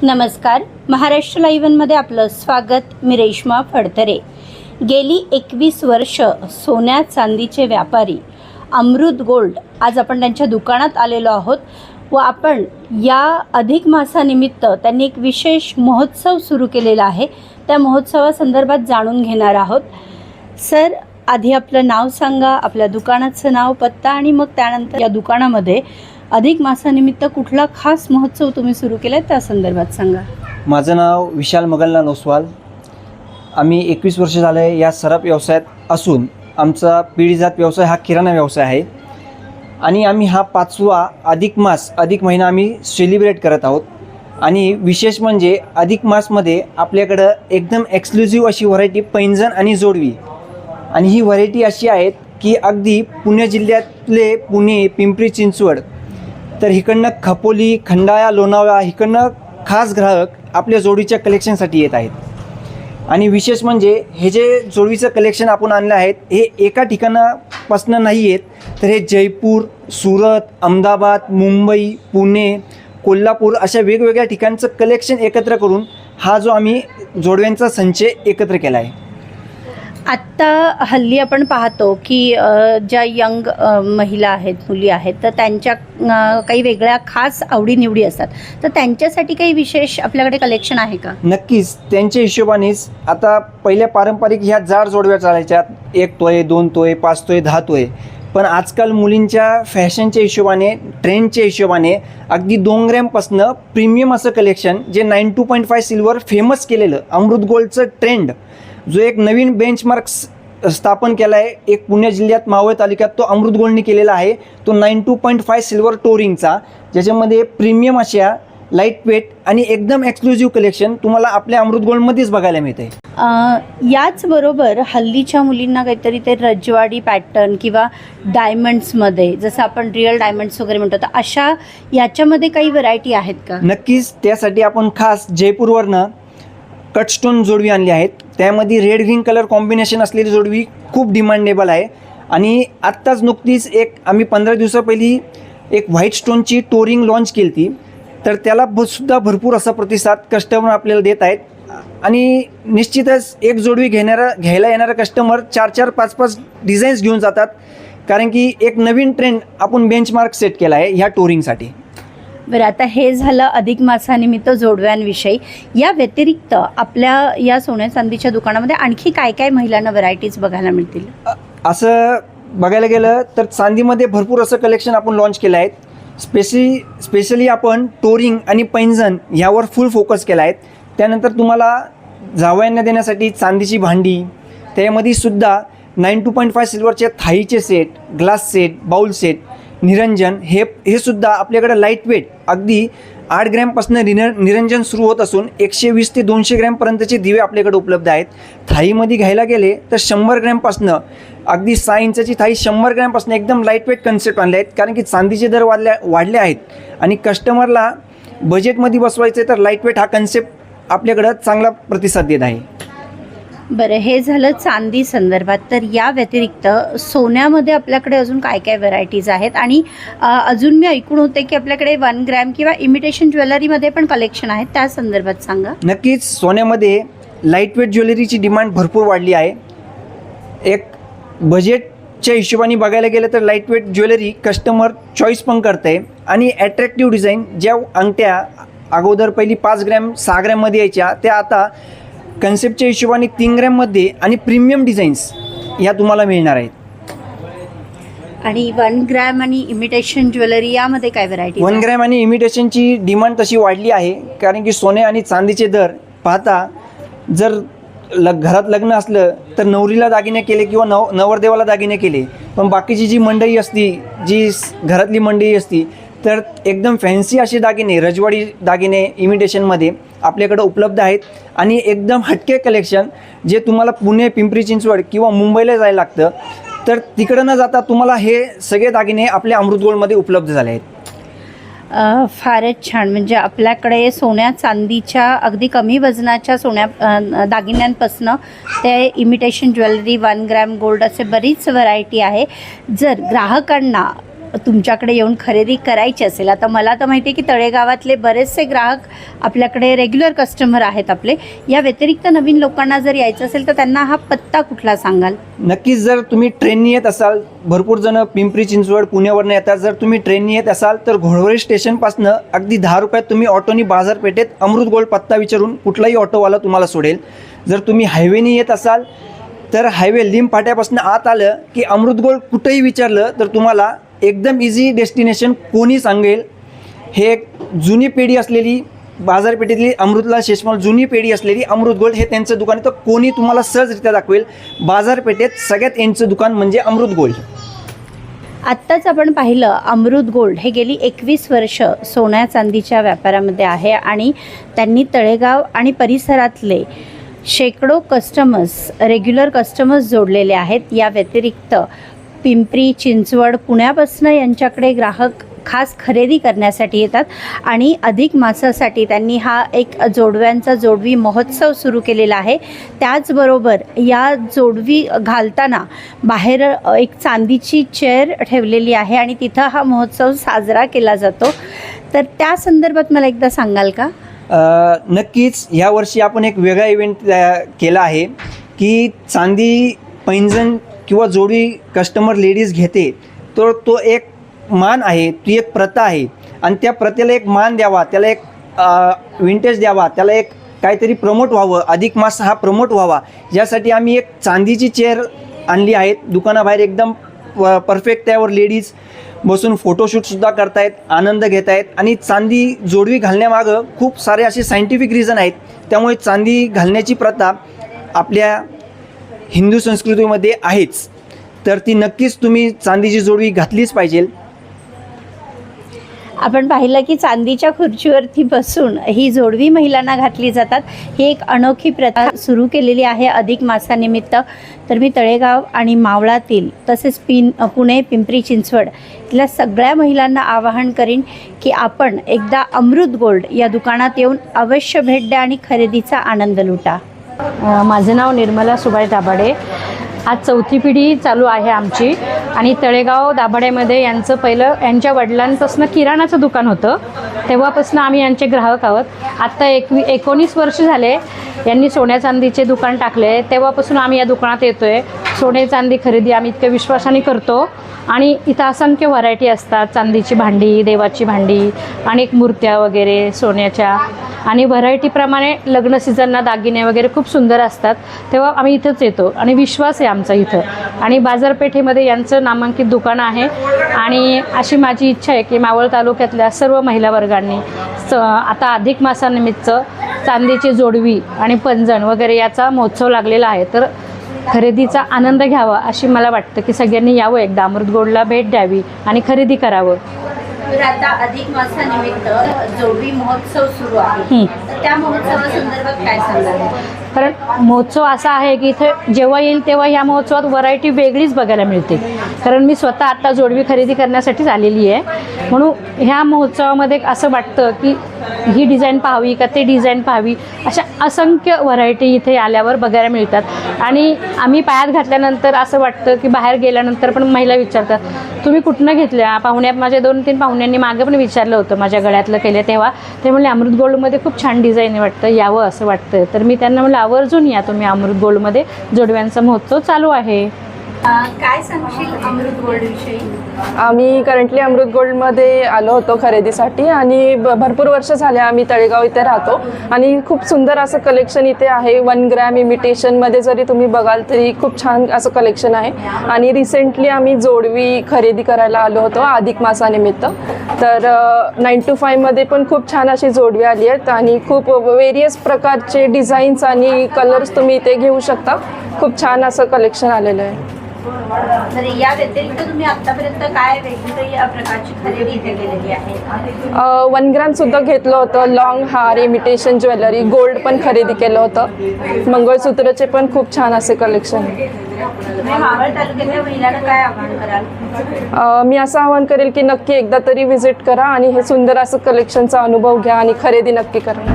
नमस्कार, महाराष्ट्र लाईव्हमध्ये आपलं स्वागत. मी रेश्मा फडतरे. गेली 21 वर्ष सोन्या चांदीचे व्यापारी अमृत गोल्ड, आज आपण त्यांच्या दुकानात आलेलो आहोत व आपण या अधिक मासानिमित्त त्यांनी एक विशेष महोत्सव सुरू केलेला आहे. त्या महोत्सवासंदर्भात जाणून घेणार आहोत. सर, आधी आपलं नाव सांगा, आपल्या दुकानाचं नाव, पत्ता आणि मग त्यानंतर या दुकानामध्ये अधिक मासानिमित्त कुठला खास महोत्सव तुम्ही सुरू केला आहे त्या संदर्भात सांगा. माझं नाव विशाल मगनलाल ओसवाल. आम्ही 21 वर्ष झाले या सराफ व्यवसायात असून आमचा पिढीजात व्यवसाय हा किराणा व्यवसाय आहे आणि आम्ही हा 5वा अधिक महिना आम्ही सेलिब्रेट करत आहोत. आणि विशेष म्हणजे अधिक मासमध्ये आपल्याकडं एकदम एक्सक्लुझिव्ह अशी व्हरायटी पैंजण आणि जोडवी, आणि ही व्हरायटी अशी आहेत की अगदी पुणे जिल्ह्यातले पुणे, पिंपरी चिंचवड, तर इकडनं खपोली, खंडाळा, लोणावळा इकडनं खास ग्राहक आपल्या जोडीच्या कलेक्शनसाठी येत आहेत. आणि विशेष म्हणजे हे जे जोडवीचं कलेक्शन आपण आणलं आहेत हे एका ठिकाणापासून नाही आहेत, तर हे जयपूर, सुरत, अहमदाबाद, मुंबई, पुणे, कोल्हापूर अशा वेगवेगळ्या ठिकाणचं कलेक्शन एकत्र करून हा जो आम्ही जोडव्यांचा संच एकत्र केला आहे. आत्ता हल्ली आपण पाहतो की ज्या यंग महिला आहेत, मुली आहेत, तर त्यांच्या काही वेगळ्या खास आवडीनिवडी असतात, तर त्यांच्यासाठी काही विशेष आपल्याकडे कलेक्शन आहे का? नक्कीच. त्यांच्या हिशोबानेच आता पहिल्या पारंपरिक ह्या जाड जोडव्या चालायच्या, 1 तोळे, 2 तोळे, 5 तोळे, 10 तोळे. पण आजकाल मुलींच्या फॅशनच्या हिशोबाने, ट्रेंडच्या हिशोबाने अगदी 2 ग्रॅमपासनं प्रीमियम असं कलेक्शन, जे 92.5 सिल्वर फेमस केलेलं अमृत गोल्डचं ट्रेंड, जो एक नवीन बेंचमार्क स्थापन केला आहे एक पुणे जिल्ह्यात मावळ तालुक्यात, तो अमृत गोल्डने केलेला आहे. तो 92.5 सिल्वर टोरिंगचा, ज्याच्यामध्ये प्रीमियम अशा लाईट वेट आणि एकदम एक्सक्लुझिव्ह कलेक्शन तुम्हाला आपल्या अमृत गोल्डमध्येच बघायला मिळते. याचबरोबर हल्लीच्या मुलींना काहीतरी ते रजवाडी पॅटर्न किंवा डायमंड्समध्ये, जसं आपण रिअल डायमंड्स वगैरे म्हणतो, तर अशा याच्यामध्ये काही व्हरायटी आहेत का? नक्कीच. त्यासाठी आपण खास जयपूरवरनं कटस्टोन जोडवी आणली आहेत. त्यामध्ये रेड ग्रीन कलर कॉम्बिनेशन असलेली जोडवी खूप डिमांडेबल आहे. आणि आत्ताच नुकतीच आम्ही 15 दिवसापहिली एक व्हाईट स्टोनची टोरिंग लॉन्च केली ती, तर त्याला सुद्धा भरपूर असा प्रतिसाद कस्टमर आपल्याला देत आहेत. आणि निश्चितच एक जोडवी घ्यायला येणारा कस्टमर 4-4, 5-5 डिझाईन्स घेऊन जातात, कारण की एक नवीन ट्रेंड आपण बेंचमार्क सेट केला आहे ह्या टोरिंगसाठी. बरं, आता हे झालं अधिक मासानिमित्त जोडव्यांविषयी. या व्यतिरिक्त आपल्या या सोन्या चांदीच्या दुकानामध्ये आणखी काय काय महिलांना व्हरायटीज बघायला मिळतील? असं बघायला गेलं तर चांदीमध्ये भरपूर असं कलेक्शन आपण लॉन्च केलं आहे. स्पेशली आपण टोरिंग आणि पैंजण ह्यावर फुल फोकस केला आहे. त्यानंतर तुम्हाला जावयांना देण्यासाठी चांदीची भांडी, त्यामध्ये सुद्धा 92.5 सिल्वरचे थाईचे set, glass set, bowl set, निरंजन, हे सुद्धा आपल्याकडे लाईट वेट अगदी 8 ग्रॅमपासून निरंजन सुरू होत असून 120 ते 200 ग्रॅमपर्यंतचे दिवे आपल्याकडे उपलब्ध आहेत. थाईमध्ये घ्यायला गेले तर 100 ग्रॅमपासून अगदी 6 इंचाची थाई 100 ग्रॅमपासून एकदम लाईट वेट कन्सेप्ट आणले आहेत, कारण की चांदीचे दर वाढले आहेत आणि कस्टमरला बजेटमध्ये बसवायचे, तर लाईट वेट हा कन्सेप्ट आपल्याकडं चांगला प्रतिसाद देत आहे. बरं, हे झालं चांदी संदर्भात. तर या व्यतिरिक्त सोन्यामध्ये आपल्याकडे अजून काय काय व्हरायटीज आहेत? आणि अजून मी ऐकून होते की आपल्याकडे 1 ग्रॅम किंवा इमिटेशन ज्वेलरीमध्ये पण कलेक्शन आहेत, त्या संदर्भात सांगा. नक्कीच. सोन्यामध्ये लाईट वेट ज्वेलरीची डिमांड भरपूर वाढली आहे. एक बजेटच्या हिशोबाने बघायला गेलं तर light weight jewellery customer choice पण करते. आणि ॲट्रॅक्टिव्ह डिझाईन, ज्या अंगठ्या अगोदर पहिली 5 ग्रॅम 6 ग्रॅममध्ये यायच्या, त्या आता कन्सेप्टच्या हिशोबाने 3 ग्रॅममध्ये आणि प्रीमियम डिझाईन्स ह्या तुम्हाला मिळणार आहेत. आणि 1 ग्रॅम आणि इमिटेशन ज्वेलरी यामध्ये काय व्हरायटी? 1 ग्रॅम आणि इमिटेशनची डिमांड तशी वाढली आहे, कारण की सोने आणि चांदीचे दर पाहता, जर घरात लग्न असलं तर नवरीला दागिने केले किंवा नवरदेवाला दागिने केले, पण बाकीची जी मंडळी असती, जी घरातली मंडळी असती, तर एकदम फॅन्सी असे दागिने, रजवाडी दागिने इमिटेशनमध्ये आपल्याकडं उपलब्ध आहेत. आणि एकदम हटके कलेक्शन, जे तुम्हाला पुणे, पिंपरी चिंचवड किंवा मुंबईला जायला लागतं, तर तिकडं न जाता तुम्हाला हे सगळे दागिने आपल्या अमृत गोल्डमध्ये उपलब्ध झाले आहेत. फारच छान. म्हणजे आपल्याकडे सोन्या चांदीच्या अगदी कमी वजनाच्या दागिन्यांपासून ते इमिटेशन ज्वेलरी, 1 ग्रॅम गोल्ड, असे बरीच व्हरायटी आहे. जर ग्राहकांना तुमच्याकडे येऊन खरेदी करायची असेल, आता मला तर माहिती आहे की तळेगावातले बरेचसे ग्राहक आपल्याकडे रेग्युलर कस्टमर आहेत आपले, या व्यतिरिक्त नवीन लोकांना जर यायचं असेल तर त्यांना हा पत्ता कुठला सांगाल? नक्कीच, जर तुम्ही ट्रेननी येत असाल, भरपूर जण पिंपरी चिंचवड पुण्यावरनं येतात, जर तुम्ही ट्रेननी येत असाल तर घोडवळी स्टेशनपासनं अगदी 10 रुपयात तुम्ही ऑटोनी बाजारपेठेत अमृत गोल्ड पत्ता विचारून कुठलाही ऑटोवाला तुम्हाला सोडेल. जर तुम्ही हायवेनी येत असाल तर हायवे लिंब फाट्यापासून आत आलं की अमृत गोल्ड कुठेही विचारलं तर तुम्हाला एकदम इझी डेस्टिनेशन कोणी सांगेल. हे एक जुनी पेढी असलेली बाजारपेठेतली अमृतलाल शेषमल जुनी पेढी असलेली अमृत गोल्ड हे त्यांचं दुकान आहे. तर कोणी तुम्हाला सहजरित्या दाखवेल. बाजारपेठेत सगळ्यात यांचं दुकान म्हणजे अमृत गोल्ड. आत्ताच आपण पाहिलं अमृत गोल्ड हे गेली 21 वर्ष सोन्या चांदीच्या व्यापारामध्ये आहे आणि त्यांनी तळेगाव आणि परिसरातले शेकडो कस्टमर्स, रेग्युलर कस्टमर्स जोडलेले आहेत. या व्यतिरिक्त पिंपरी चिंचवड पुण्यापासून यांच्याकडे ग्राहक खास खरेदी करण्यासाठी येतात आणि अधिक मासासाठी त्यांनी हा एक जोडव्यांचा जोडवी महोत्सव सुरू केलेला आहे. त्याचबरोबर या जोडवी घालताना बाहेर एक चांदीची चेअर ठेवलेली आहे आणि तिथं हा महोत्सव साजरा केला जातो. तर त्या संदर्भात मला एकदा सांगाल का? नक्कीच, ह्या वर्षी आपण एक वेगळा इव्हेंट केला आहे की चांदी पैंजण किंवा जोडी कस्टमर लेडीज घेते तर तो एक मान आहे, ती एक प्रथा आहे आणि त्या प्रथेला एक मान द्यावा, त्याला एक विंटेज द्यावा, त्याला एक काहीतरी प्रमोट व्हावं, अधिक मास हा प्रमोट व्हावा, यासाठी आम्ही एक चांदीची चेअर आणली आहे दुकानाबाहेर. एकदम परफेक्ट, त्यावर लेडीज बसून फोटोशूटसुद्धा करतायत, आनंद घेत आहेत आणि चांदी जोडवी घालण्यामागं खूप सारे असे सायंटिफिक रिझन आहेत. त्यामुळे चांदी घालण्याची प्रथा आपल्या हिंदू संस्कृतीमध्ये आहेच. तर ती नक्कीच तुम्ही चांदीची जोडवी घातलीच पाहिजे. आपण पाहिलं की चांदीच्या खुर्चीवरती बसून ही जोडवी महिलांना घातली जातात. ही एक अनोखी प्रथा सुरू केलेली आहे अधिक मासानिमित्त. तर मी तळेगाव आणि मावळातील तसेच पुणे पिंपरी चिंचवड इथल्या सगळ्या महिलांना आवाहन करीन की आपण एकदा अमृत गोल्ड या दुकानात येऊन अवश्य भेट द्या आणि खरेदीचा आनंद लुटा. माझं नाव निर्मला सुभाष दाभाडे. आज 4थी पिढी चालू आहे आमची आणि तळेगाव दाभाडेमध्ये यांचं पहिलं यांच्या वडिलांपासून किराणाचं दुकान होतं, तेव्हापासून आम्ही यांचे ग्राहक आहोत. आत्ता 19 वर्ष झाले यांनी सोन्या चांदीचे दुकान टाकले, तेव्हापासून आम्ही या दुकानात येतो आहे. सोने चांदी खरेदी आम्ही इतक्या विश्वासाने करतो आणि इथं असंख्य व्हरायटी असतात. चांदीची भांडी, देवाची भांडी, अनेक मूर्त्या वगैरे सोन्याच्या आणि व्हरायटीप्रमाणे लग्न सीझनला दागिने वगैरे खूप सुंदर असतात. तेव्हा आम्ही इथंच येतो आणि विश्वास आहे आमचा इथं. आणि बाजारपेठेमध्ये यांचं नामांकित दुकान आहे आणि अशी माझी इच्छा आहे की मावळ तालुक्यातल्या सर्व महिला वर्गांनी आता अधिक मासानिमित्त चांदीची जोडवी आणि पंजन वगैरे याचा महोत्सव लागलेला आहे, तर खरेदीचा आनंद घ्यावा अशी मला वाटतं की सगळ्यांनी यावं, एकदा अमृत गोल्डला भेट द्यावी आणि खरेदी करावं. तर आता अधिक मासानिमित्त जोडवी महोत्सव सुरू आहे, तर त्या महोत्सवासंदर्भात काय सांगाल? कारण महोत्सव असा आहे की इथे जेव्हा येईल तेव्हा ह्या महोत्सवात व्हरायटी वेगळीच बघायला मिळते. कारण मी स्वतः आत्ता जोडवी खरेदी करण्यासाठीच आलेली आहे, म्हणून ह्या महोत्सवामध्ये असं वाटतं की ही डिझाईन पाहावी का ते डिझाईन पाहावी, अशा असंख्य व्हरायटी इथे आल्यावर बघायला मिळतात. आणि आम्ही पायात घातल्यानंतर असं वाटतं की बाहेर गेल्यानंतर पण महिला विचारतात तुम्ही कुठनं घेतल्या. माझ्या 2-3 पाहुण्यांनी मागे पण विचारलं होतं माझ्या गळ्यातलं केलं, तेव्हा ते म्हणले अमृत गोल्डमध्ये खूप छान डिझाईन वाटतं, यावं असं वाटतं. तर मी त्यांना म्हणलं आवर्जून या तुम्ही, अमृत गोल्डमध्ये जोडव्यांचा महोत्सव चालू आहे. काय सांगशील अमृत गोल्ड विषयी? आम्ही करंटली अमृत गोल्डमध्ये आलो होतो खरेदीसाठी आणि भरपूर वर्ष झाले आम्ही तळेगाव इथे राहतो आणि खूप सुंदर असं कलेक्शन इथे आहे. 1 ग्रॅम इमिटेशनमध्ये जरी तुम्ही बघाल तरी खूप छान असं कलेक्शन आहे. आणि रिसेंटली आम्ही जोडवी खरेदी करायला आलो होतो अधिक मासानिमित्त. तर 9 to 5 मध्ये पण खूप छान अशी जोडवी आली आहेत आणि खूप वेरियस प्रकारचे डिझाईन्स आणि कलर्स तुम्ही इथे घेऊ शकता. खूप छान असं कलेक्शन आलेलं आहे. तर या व्यतिरिक्त तुम्ही आतापर्यंत काय वेगवेगळ्या प्रकारची खरेदी इथे केलेली आहे? 1 ग्रॅम सुद्धा घेतलं होतं, लॉंग हार, इमिटेशन ज्वेलरी, गोल्ड पण खरेदी केलं होतं, मंगळसूत्रचे पण खूप छान असे कलेक्शन आहे. मावळ तालुक्यातल्या महिलांना काय आवाहन कराल? मी असं आवाहन करेल की नक्की एकदा तरी व्हिजिट करा आणि हे सुंदर असं कलेक्शनचा अनुभव घ्या आणि खरेदी नक्की करा.